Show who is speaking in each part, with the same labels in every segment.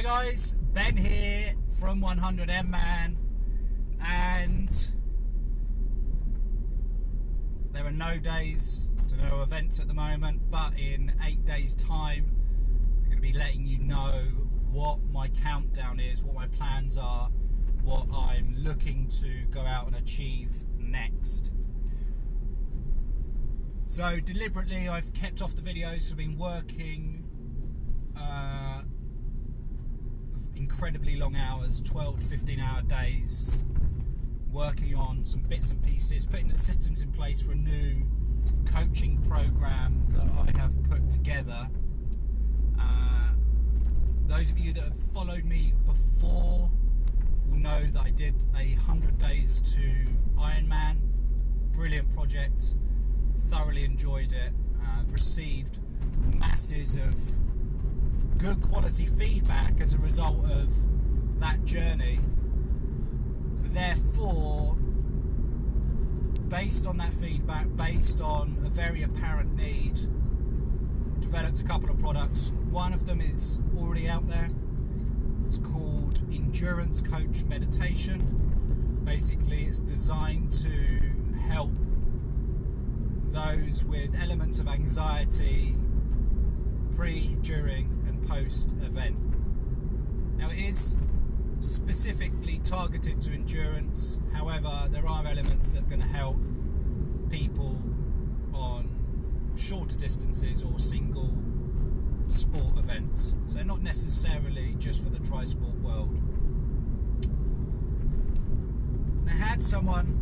Speaker 1: Hi guys, Ben here from 100M Man, and there are no days to no events at the moment, but in 8 days time I'm going to be letting you know what my countdown is, what my plans are, what I'm looking to go out and achieve next. So deliberately I've kept off the videos. I've been working incredibly long hours, 12 to 15 hour days, working on some bits and pieces, putting the systems in place for a new coaching program that I have put together. Those of you that have followed me before will know that I did 100 days to Ironman. Brilliant project, thoroughly enjoyed it. I've received masses of good quality feedback as a result of that journey. So therefore, based on that feedback, based on a very apparent need, developed a couple of products. One of them is already out there. It's called Endurance Coach Meditation. Basically, it's designed to help those with elements of anxiety pre, during and post event. Now it is specifically targeted to endurance, however there are elements that are going to help people on shorter distances or single sport events, so not necessarily just for the tri-sport world. I had someone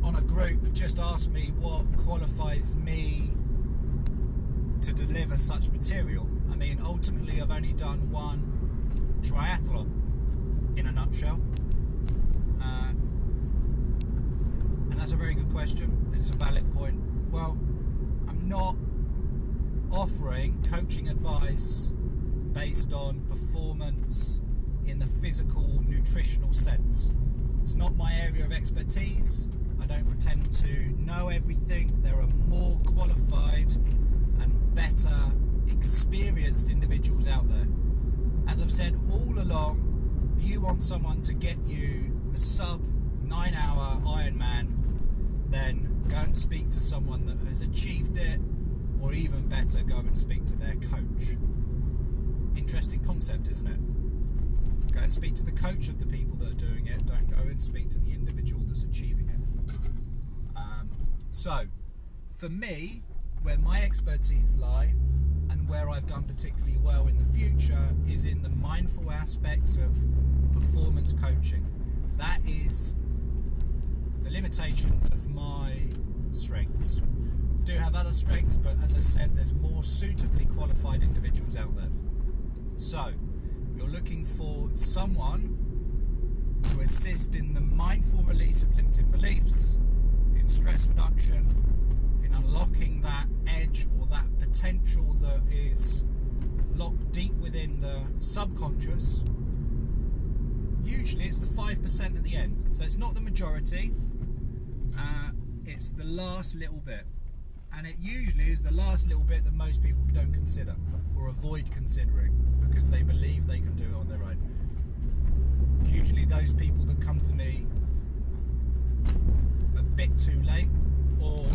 Speaker 1: on a group just ask me what qualifies me to deliver such material. I mean, ultimately I've only done one triathlon in a nutshell, and that's a very good question. It's a valid point. Well, I'm not offering coaching advice based on performance in the physical, nutritional sense. It's not my area of expertise. I don't pretend to know everything. There are more qualified and better experienced individuals out there. As I've said all along, if you want someone to get you a sub 9 hour Ironman, then go and speak to someone that has achieved it, or even better, go and speak to their coach. Interesting concept, isn't it? Go and speak to the coach of the people that are doing it. Don't go and speak to the individual that's achieving it. So, for me, where my expertise lie and where I've done particularly well in the future is in the mindful aspects of performance coaching. That is the limitations of my strengths. I do have other strengths, but as I said, there's more suitably qualified individuals out there. So, you're looking for someone to assist in the mindful release of limiting beliefs, in stress reduction, in unlocking that edge or that potential that is locked deep within the subconscious. Usually it's the 5% at the end, so it's not the majority, it's the last little bit, and it usually is the last little bit that most people don't consider or avoid considering because they believe they can do it on their own. It's usually those people that come to me a bit too late, or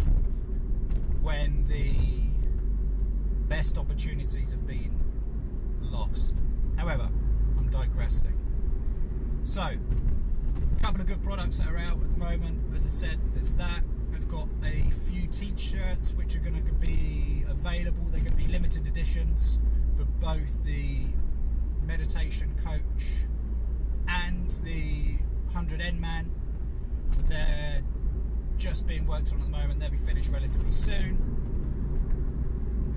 Speaker 1: when the best opportunities have been lost. However, I'm digressing. So, a couple of good products that are out at the moment. As I said, it's that. I've got a few t-shirts which are going to be available. They're going to be limited editions for both the meditation coach and the 100N Man. So they're just being worked on at the moment. They'll be finished relatively soon.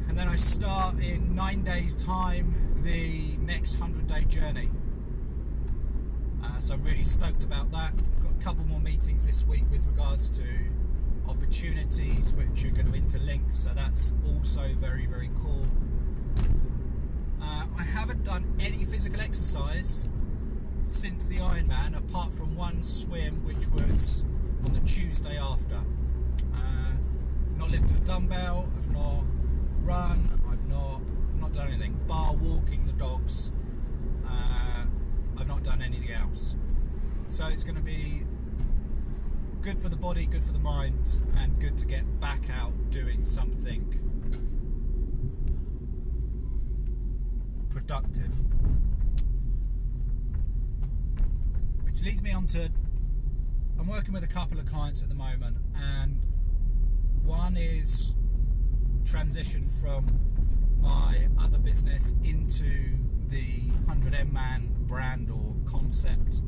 Speaker 1: And then I start in 9 days time the next 100-day journey. So I'm really stoked about that. I've got a couple more meetings this week with regards to opportunities which are going to interlink, so that's also very, very cool. I haven't done any physical exercise since the Ironman, apart from one swim which was on the Tuesday after. Not lifted a dumbbell, I've not run, I've not done anything bar walking the dogs else. So it's going to be good for the body, good for the mind, and good to get back out doing something productive. Which leads me on to, I'm working with a couple of clients at the moment, and one is transition from my other business into the 100M Man brand or concept.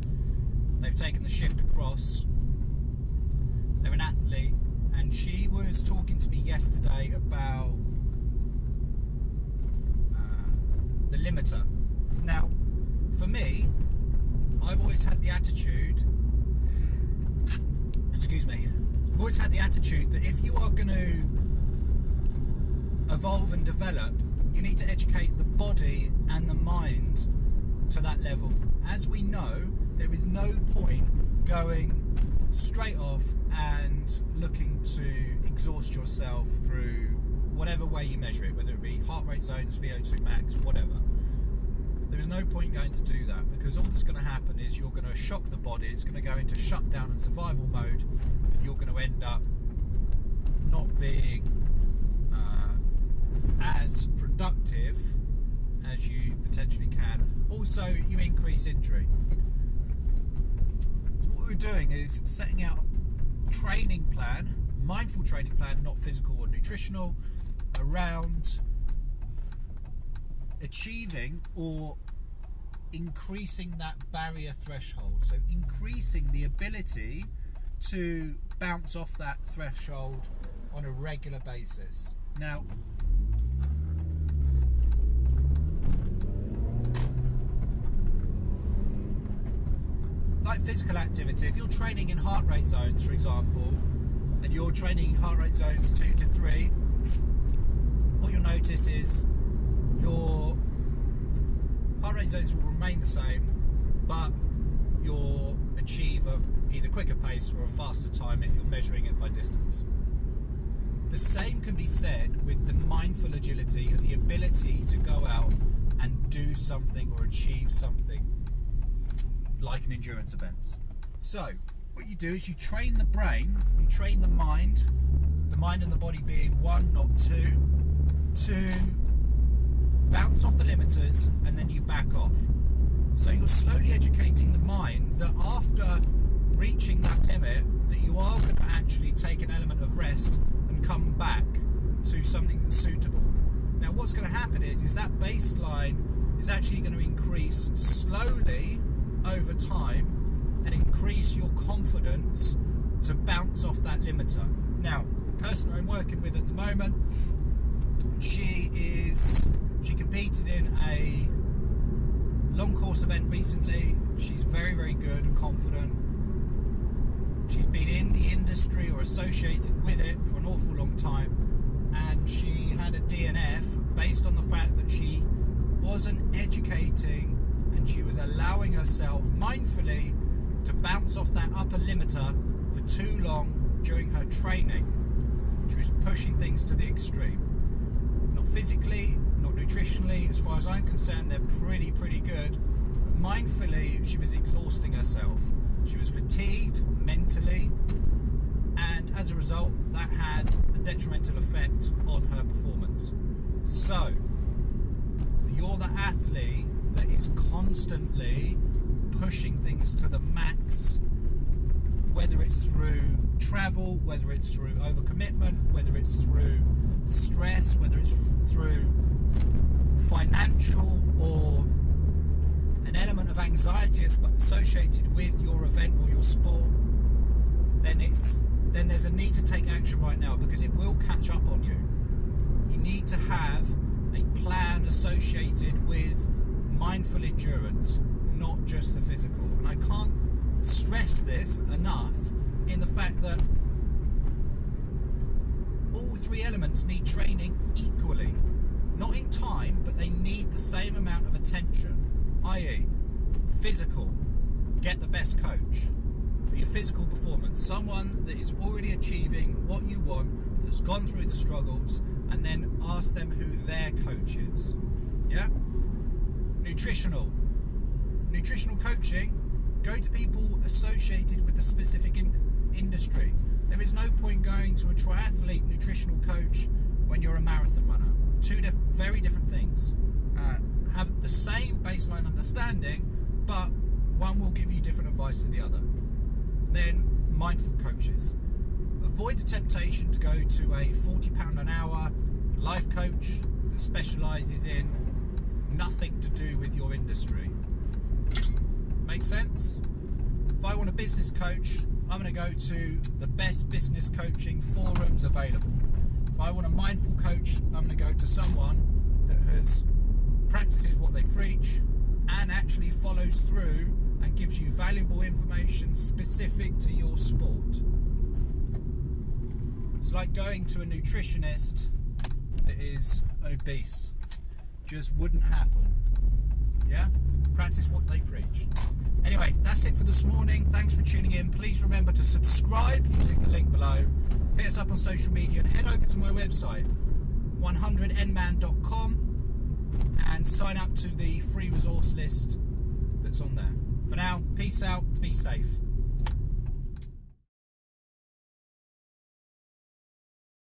Speaker 1: They've taken the shift across. They're an athlete, and she was talking to me yesterday about the limiter. Now, for me, I've always had the attitude, I've always had the attitude that if you are going to evolve and develop, you need to educate the body and the mind to that level. As we know, there is no point going straight off and looking to exhaust yourself through whatever way you measure it, whether it be heart rate zones, VO2 max, whatever. There is no point going to do that, because all that's going to happen is you're going to shock the body, it's going to go into shutdown and survival mode, and you're going to end up not being as productive as you potentially can. Also, you increase injury. So what we're doing is setting out a training plan, mindful training plan, not physical or nutritional, around achieving or increasing that barrier threshold. So increasing the ability to bounce off that threshold on a regular basis. Now, like physical activity, if you're training in heart rate zones, for example, and you're training heart rate zones 2 to 3, what you'll notice is your heart rate zones will remain the same, but you'll achieve a either quicker pace or a faster time if you're measuring it by distance. The same can be said with the mindful agility and the ability to go out and do something or achieve something like an endurance event. So what you do is you train the brain, you train the mind and the body being one, not two, to bounce off the limiters, and then you back off. So you're slowly educating the mind that after reaching that limit, that you are going to actually take an element of rest and come back to something that's suitable. Now what's going to happen is that baseline is actually going to increase slowly over time and increase your confidence to bounce off that limiter. Now, the person I'm working with at the moment, she competed in a long course event recently. She's very, very good and confident. She's been in the industry or associated with it for an awful long time, and she had a DNF based on the fact that she wasn't educating and she was allowing herself mindfully to bounce off that upper limiter for too long during her training. She was pushing things to the extreme. Not physically, not nutritionally. As far as I'm concerned, they're pretty good. But mindfully, she was exhausting herself. She was fatigued mentally, and as a result, that had a detrimental effect on her performance. So, if you're the athlete that is constantly pushing things to the max, whether it's through travel, whether it's through overcommitment, whether it's through stress, whether it's through financial or an element of anxiety associated with your event or your sport, then there's a need to take action right now, because it will catch up on you. You need to have a plan associated with mindful endurance, not just the physical. And I can't stress this enough in the fact that all three elements need training equally. Not in time, but they need the same amount of attention. I.e., physical, get the best coach for your physical performance. Someone that is already achieving what you want, that's gone through the struggles, and then ask them who their coach is. Yeah? Nutritional coaching, Go to people associated with the specific industry. There is no point going to a triathlete nutritional coach when you're a marathon runner. Two very different things. Have the same baseline understanding, but one will give you different advice to the other. Then, mindful coaches. Avoid the temptation to go to a £40 an hour life coach that specialises in nothing to do with your industry. Make sense? If I want a business coach, I'm going to go to the best business coaching forums available. If I want a mindful coach, I'm going to go to someone that practices what they preach and actually follows through and gives you valuable information specific to your sport. It's like going to a nutritionist that is obese. Just wouldn't happen. Yeah? Practice what they preach. Anyway, that's it for this morning. Thanks for tuning in. Please remember to subscribe using the link below. Hit us up on social media and head over to my website, 100nman.com, and sign up to the free resource list that's on there. For now, peace out, be safe.